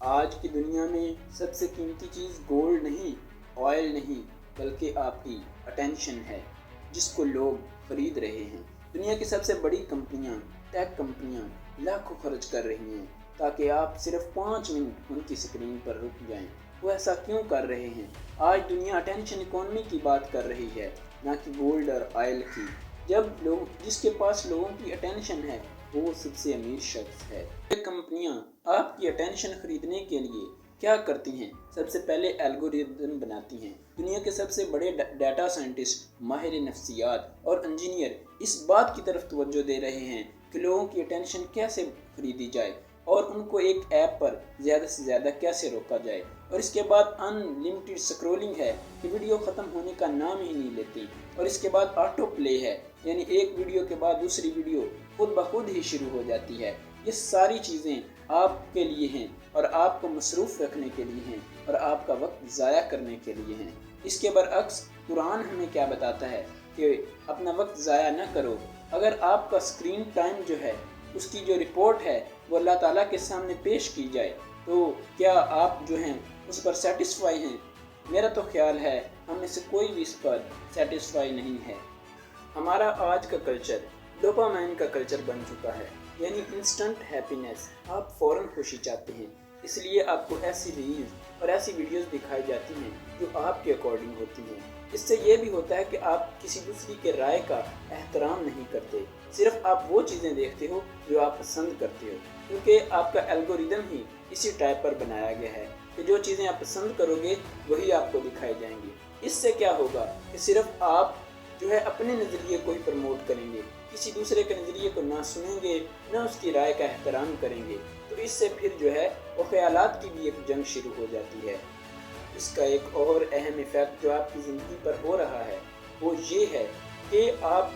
آج کی دنیا میں سب سے قیمتی چیز گولڈ نہیں، آئل نہیں، بلکہ آپ کی اٹینشن ہے، جس کو لوگ خرید رہے ہیں۔ دنیا کی سب سے بڑی کمپنیاں، ٹیک کمپنیاں لاکھوں خرچ کر رہی ہیں تاکہ آپ صرف 5 منٹ ان کی سکرین پر رک جائیں۔ وہ ایسا کیوں کر رہے ہیں؟ آج دنیا اٹینشن اکانومی کی بات کر رہی ہے، نہ کہ گولڈ اور آئل کی۔ جس کے پاس لوگوں کی اٹینشن ہے، وہ سب سے امیر شخص ہے۔ یہ کمپنیاں آپ کی اٹینشن خریدنے کے لیے کیا کرتی ہیں؟ سب سے پہلے الگوریدم بناتی ہیں۔ دنیا کے سب سے بڑے ڈیٹا سائنٹسٹ، ماہر نفسیات اور انجینئر اس بات کی طرف توجہ دے رہے ہیں کہ لوگوں کی اٹینشن کیسے خریدی جائے اور ان کو ایک ایپ پر زیادہ سے زیادہ کیسے روکا جائے۔ اور اس کے بعد ان لمیٹڈ سکرولنگ ہے کہ ویڈیو ختم ہونے کا نام ہی نہیں لیتی۔ اور اس کے بعد آٹو پلے ہے، یعنی ایک ویڈیو کے بعد دوسری ویڈیو خود بخود ہی شروع ہو جاتی ہے۔ یہ ساری چیزیں آپ کے لیے ہیں اور آپ کو مصروف رکھنے کے لیے ہیں اور آپ کا وقت ضائع کرنے کے لیے ہیں۔ اس کے برعکس قرآن ہمیں کیا بتاتا ہے کہ اپنا وقت ضائع نہ کرو۔ اگر آپ کا اسکرین ٹائم جو ہے، اس کی جو رپورٹ ہے وہ اللہ تعالیٰ کے سامنے پیش کی جائے تو کیا آپ جو ہیں اس پر سیٹسفائی ہیں؟ میرا تو خیال ہے ہم میں سے کوئی بھی اس پر سیٹسفائی نہیں ہے۔ ہمارا آج کا کلچر ڈوپامائن کا کلچر بن چکا ہے، یعنی انسٹنٹ ہیپینس۔ آپ فوراً خوشی چاہتے ہیں، اس لیے آپ کو ایسی ریلز اور ایسی ویڈیوز دکھائی جاتی ہیں جو آپ کے اکارڈنگ ہوتی ہیں۔ اس سے یہ بھی ہوتا ہے کہ آپ کسی دوسری کے رائے کا احترام نہیں کرتے، صرف آپ وہ چیزیں دیکھتے ہو جو آپ پسند کرتے ہو، کیونکہ آپ کا الگوریدم ہی اسی ٹائپ پر بنایا گیا ہے کہ جو چیزیں آپ پسند کرو گے وہی آپ کو دکھائی جائیں گی۔ اس سے کیا ہوگا کہ صرف آپ جو ہے اپنے نظریے کو ہی پروموٹ کریں گے، کسی دوسرے کے نظریے کو نہ سنیں گے، نہ اس کی رائے کا احترام کریں گے۔ تو اس سے پھر جو ہے وہ خیالات کی بھی ایک جنگ شروع ہو جاتی ہے۔ اس کا ایک اور اہم ایفیکٹ جو آپ کی زندگی پر ہو رہا ہے وہ یہ ہے کہ آپ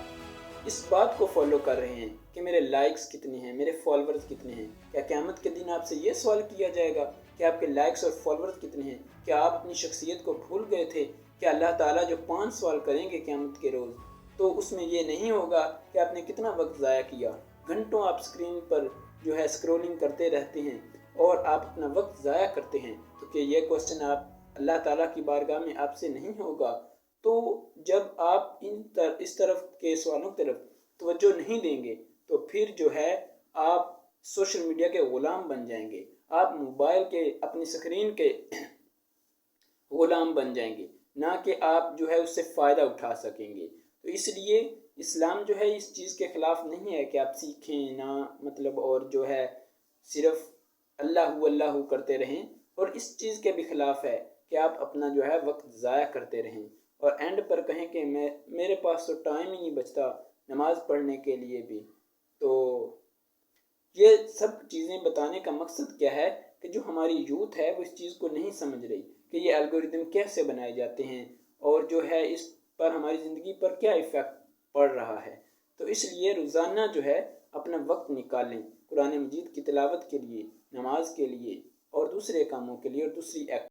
اس بات کو فالو کر رہے ہیں کہ میرے لائکس کتنے ہیں، میرے فالورز کتنے ہیں۔ کیا قیامت کے دن آپ سے یہ سوال کیا جائے گا کہ آپ کے لائکس اور فالورز کتنے ہیں؟ کیا آپ اپنی شخصیت کو بھول گئے تھے؟ کیا اللہ تعالیٰ جو 5 سوال کریں گے قیامت کے روز، تو اس میں یہ نہیں ہوگا کہ آپ نے کتنا وقت ضائع کیا؟ گھنٹوں آپ اسکرین پر جو ہے اسکرولنگ کرتے رہتے ہیں اور آپ اپنا وقت ضائع کرتے ہیں، تو کہ یہ کوسچن آپ اللہ تعالیٰ کی بارگاہ میں آپ سے نہیں ہوگا؟ تو جب آپ اس طرف کے سوالوں کی طرف توجہ نہیں دیں گے تو پھر جو ہے آپ سوشل میڈیا کے غلام بن جائیں گے، آپ موبائل کے اپنی سکرین کے غلام بن جائیں گے، نہ کہ آپ جو ہے اس سے فائدہ اٹھا سکیں گے۔ تو اس لیے اسلام جو ہے اس چیز کے خلاف نہیں ہے کہ آپ سیکھیں نہ، مطلب اور جو ہے صرف اللہ کرتے رہیں، اور اس چیز کے بھی خلاف ہے کہ آپ اپنا جو ہے وقت ضائع کرتے رہیں اور اینڈ پر کہیں کہ میرے پاس تو ٹائم ہی نہیں بچتا نماز پڑھنے کے لیے بھی۔ تو یہ سب چیزیں بتانے کا مقصد کیا ہے کہ جو ہماری یوتھ ہے وہ اس چیز کو نہیں سمجھ رہی کہ یہ الگوریدم کیسے بنائے جاتے ہیں اور جو ہے اس پر ہماری زندگی پر کیا ایفیکٹ پڑ رہا ہے۔ تو اس لیے روزانہ جو ہے اپنا وقت نکالیں قرآن مجید کی تلاوت کے لیے، نماز کے لیے اور دوسرے کاموں کے لیے اور دوسری